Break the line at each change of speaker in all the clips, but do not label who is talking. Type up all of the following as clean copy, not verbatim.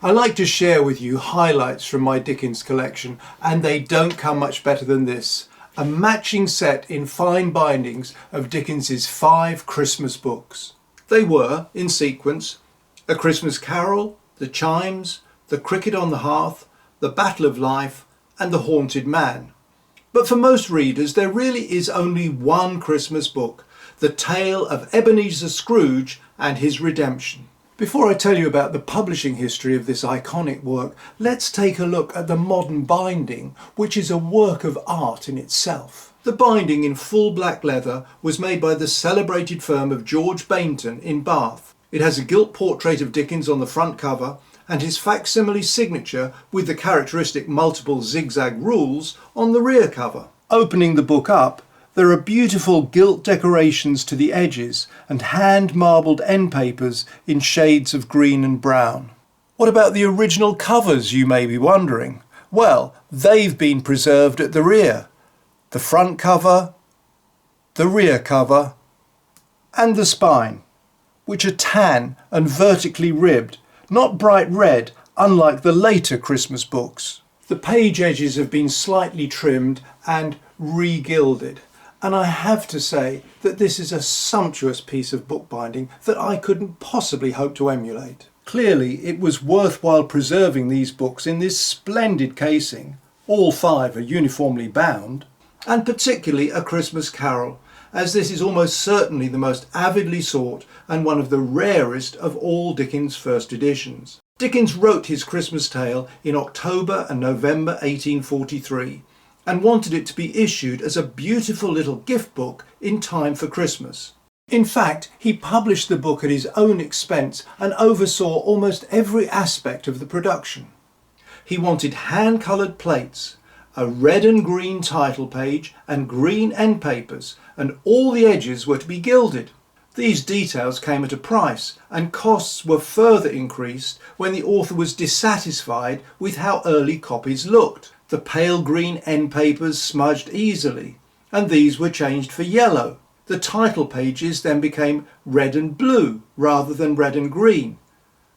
I like to share with you highlights from my Dickens collection, and they don't come much better than this. A matching set in fine bindings of Dickens's 5 Christmas books. They were, in sequence, A Christmas Carol, The Chimes, The Cricket on the Hearth, The Battle of Life, and The Haunted Man. But for most readers, there really is only one Christmas book, the tale of Ebenezer Scrooge and his redemption. Before I tell you about the publishing history of this iconic work, let's take a look at the modern binding, which is a work of art in itself. The binding in full black leather was made by the celebrated firm of George Bainton in Bath. It has a gilt portrait of Dickens on the front cover and his facsimile signature with the characteristic multiple zigzag rules on the rear cover. Opening the book up, there are beautiful gilt decorations to the edges and hand-marbled end papers in shades of green and brown. What about the original covers, you may be wondering? Well, they've been preserved at the rear. The front cover, the rear cover, and the spine, which are tan and vertically ribbed, not bright red, unlike the later Christmas books. The page edges have been slightly trimmed and re-gilded. And I have to say that this is a sumptuous piece of bookbinding that I couldn't possibly hope to emulate. Clearly, it was worthwhile preserving these books in this splendid casing. All 5 are uniformly bound, and particularly A Christmas Carol, as this is almost certainly the most avidly sought and one of the rarest of all Dickens' first editions. Dickens wrote his Christmas tale in October and November 1843. And wanted it to be issued as a beautiful little gift book in time for Christmas. In fact, he published the book at his own expense and oversaw almost every aspect of the production. He wanted hand-coloured plates, a red and green title page and green end papers, and all the edges were to be gilded. These details came at a price, and costs were further increased when the author was dissatisfied with how early copies looked. The pale green end papers smudged easily, and these were changed for yellow. The title pages then became red and blue rather than red and green,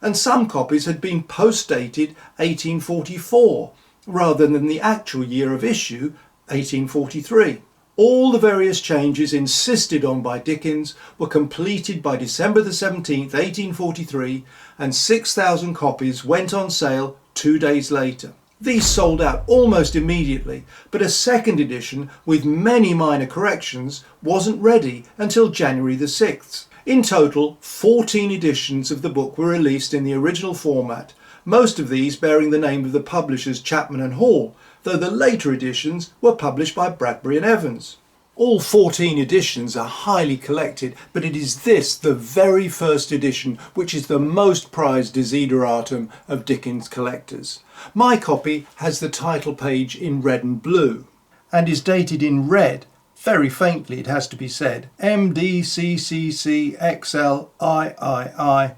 and some copies had been post-dated 1844 rather than the actual year of issue, 1843. All the various changes insisted on by Dickens were completed by December the 17th, 1843, and 6,000 copies went on sale 2 days later. These sold out almost immediately, but a second edition with many minor corrections wasn't ready until January the 6th. In total, 14 editions of the book were released in the original format, most of these bearing the name of the publishers Chapman and Hall, though the later editions were published by Bradbury and Evans. All 14 editions are highly collected, but it is this, the very first edition, which is the most prized desideratum of Dickens collectors. My copy has the title page in red and blue, and is dated in red, very faintly it has to be said, MDCCCXLIII,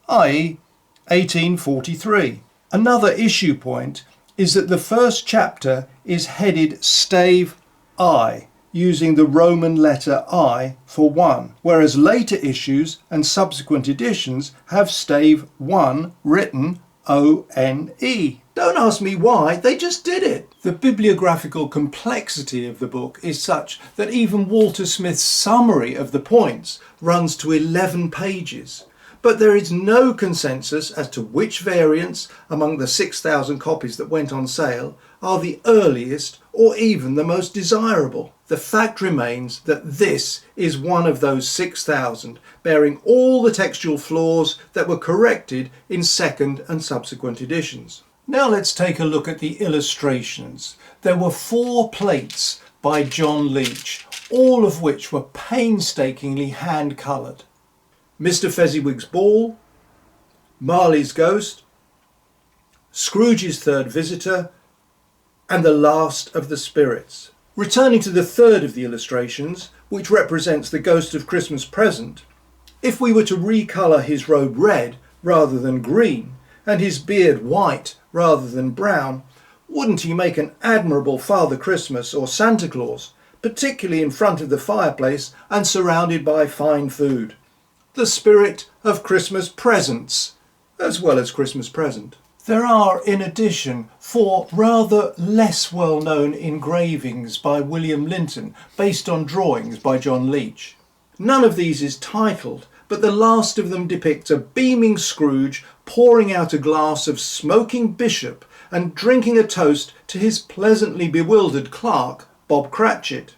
i.e. 1843. Another issue point is that the first chapter is headed Stave I, using the Roman letter I for 1, whereas later issues and subsequent editions have Stave 1 written O-N-E. Don't ask me why, they just did it. The bibliographical complexity of the book is such that even Walter Smith's summary of the points runs to 11 pages. But there is no consensus as to which variants among the 6,000 copies that went on sale are the earliest or even the most desirable. The fact remains that this is one of those 6,000, bearing all the textual flaws that were corrected in second and subsequent editions. Now let's take a look at the illustrations. There were 4 plates by John Leech, all of which were painstakingly hand-coloured. Mr. Fezziwig's Ball, Marley's Ghost, Scrooge's Third Visitor, and the Last of the Spirits. Returning to the third of the illustrations, which represents the Ghost of Christmas Present, if we were to recolour his robe red rather than green, and his beard white rather than brown, wouldn't he make an admirable Father Christmas or Santa Claus, particularly in front of the fireplace and surrounded by fine food? The spirit of Christmas presents, as well as Christmas present. There are, in addition, 4 rather less well-known engravings by William Linton, based on drawings by John Leech. None of these is titled, but the last of them depicts a beaming Scrooge pouring out a glass of smoking bishop and drinking a toast to his pleasantly bewildered clerk, Bob Cratchit.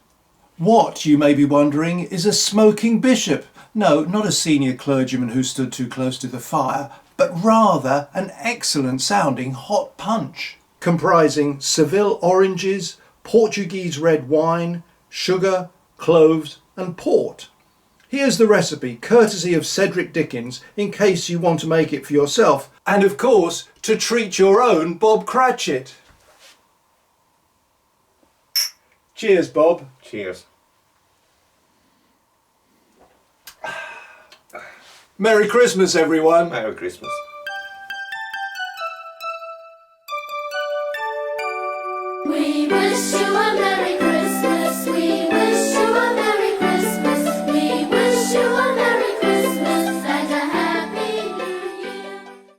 What, you may be wondering, is a smoking bishop? No, not a senior clergyman who stood too close to the fire, but rather an excellent sounding hot punch, comprising Seville oranges, Portuguese red wine, sugar, cloves and port. Here's the recipe, courtesy of Cedric Dickens, in case you want to make it for yourself, and of course to treat your own Bob Cratchit. Cheers, Bob.
Cheers.
Merry Christmas, everyone.
Merry Christmas.
We wish you